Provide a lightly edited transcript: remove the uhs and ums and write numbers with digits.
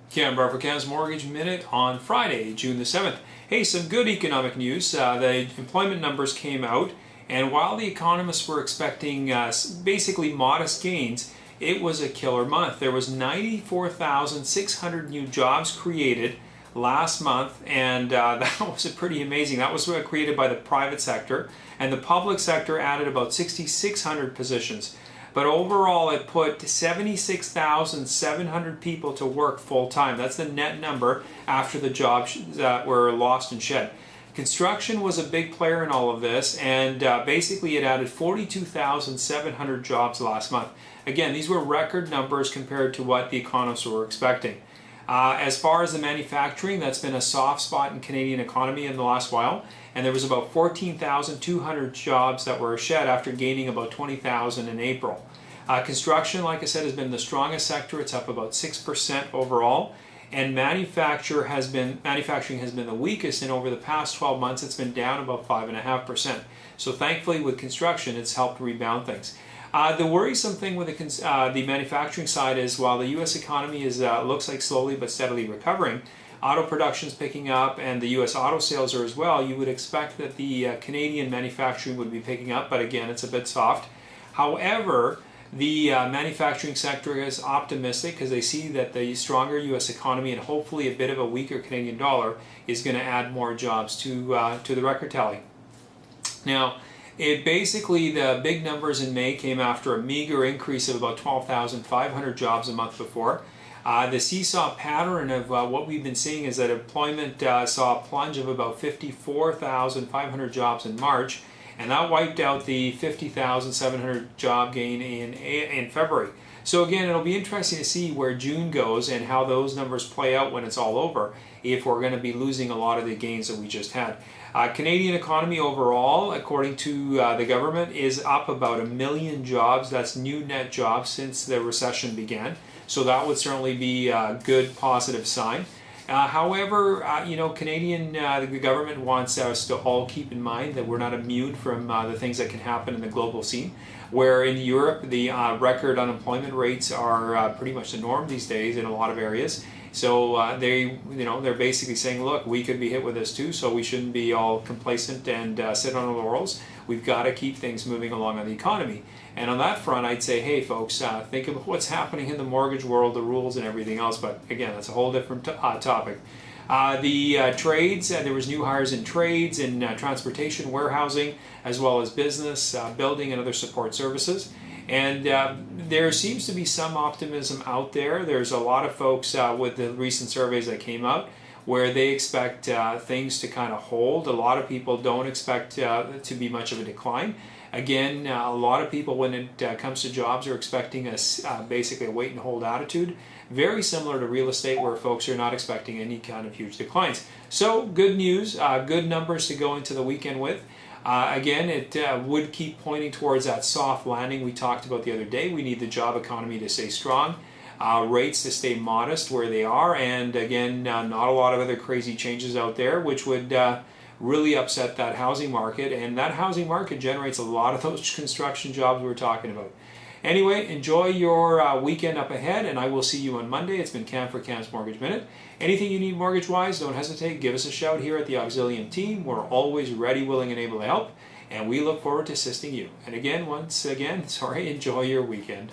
Cam Barber, Cam's Mortgage Minute on Friday, June the 7th. Hey, some good economic news. The employment numbers came out, and while the economists were expecting basically modest gains, it was a killer month. There was 94,600 new jobs created last month, and that was pretty amazing. That was created by the private sector, and the public sector added about 6,600 positions. But overall, it put 76,700 people to work full-time. That's the net number after the jobs that were lost and shed. Construction was a big player in all of this, and basically it added 42,700 jobs last month. Again, these were record numbers compared to what the economists were expecting. As far as the manufacturing, that's been a soft spot in Canadian economy in the last while, and there was about 14,200 jobs that were shed after gaining about 20,000 in April. Construction, like I said, has been the strongest sector. It's up about 6% overall, and manufacturing has been the weakest, and over the past 12 months it's been down about 5.5%. So thankfully with construction it's helped rebound things. The worrisome thing with the manufacturing side is while the U.S. economy is looks like slowly but steadily recovering, auto production is picking up and the U.S. auto sales are as well. You would expect that the Canadian manufacturing would be picking up, but again it's a bit soft. However, the manufacturing sector is optimistic because they see that the stronger U.S. economy and hopefully a bit of a weaker Canadian dollar is going to add more jobs to the record tally. Now, basically the big numbers in May came after a meager increase of about 12,500 jobs a month before. The seesaw pattern of what we've been seeing is that employment saw a plunge of about 54,500 jobs in March, and that wiped out the 50,700 job gain in February. So again, it'll be interesting to see where June goes and how those numbers play out when it's all over, if we're going to be losing a lot of the gains that we just had. Canadian economy overall, according to the government, is up about 1 million jobs. That's new net jobs since the recession began. So that would certainly be a good positive sign. However, you know, the government wants us to all keep in mind that we're not immune from the things that can happen in the global scene. Where in Europe, the record unemployment rates are pretty much the norm these days in a lot of areas. So they're basically saying, look, we could be hit with this too, so we shouldn't be all complacent and sit on our laurels. We've got to keep things moving along on the economy. And on that front, I'd say, hey folks, think about what's happening in the mortgage world, the rules and everything else, but again, that's a whole different topic. The trades, there was new hires in trades, in transportation, warehousing, as well as business, building and other support services. And there seems to be some optimism out there. There's a lot of folks with the recent surveys that came out where they expect things to kind of hold. A lot of people don't expect to be much of a decline. Again, a lot of people, when it comes to jobs, are expecting basically a wait and hold attitude. Very similar to real estate, where folks are not expecting any kind of huge declines. So good news, good numbers to go into the weekend with. Again, it would keep pointing towards that soft landing we talked about the other day. We need the job economy to stay strong, rates to stay modest where they are, and again, not a lot of other crazy changes out there, which would really upset that housing market, and that housing market generates a lot of those construction jobs we're talking about. Anyway, enjoy your weekend up ahead, and I will see you on Monday. It's been Cam for Cam's Mortgage Minute. Anything you need mortgage-wise, don't hesitate. Give us a shout here at the Auxilium team. We're always ready, willing, and able to help, and we look forward to assisting you. And again, once again, enjoy your weekend.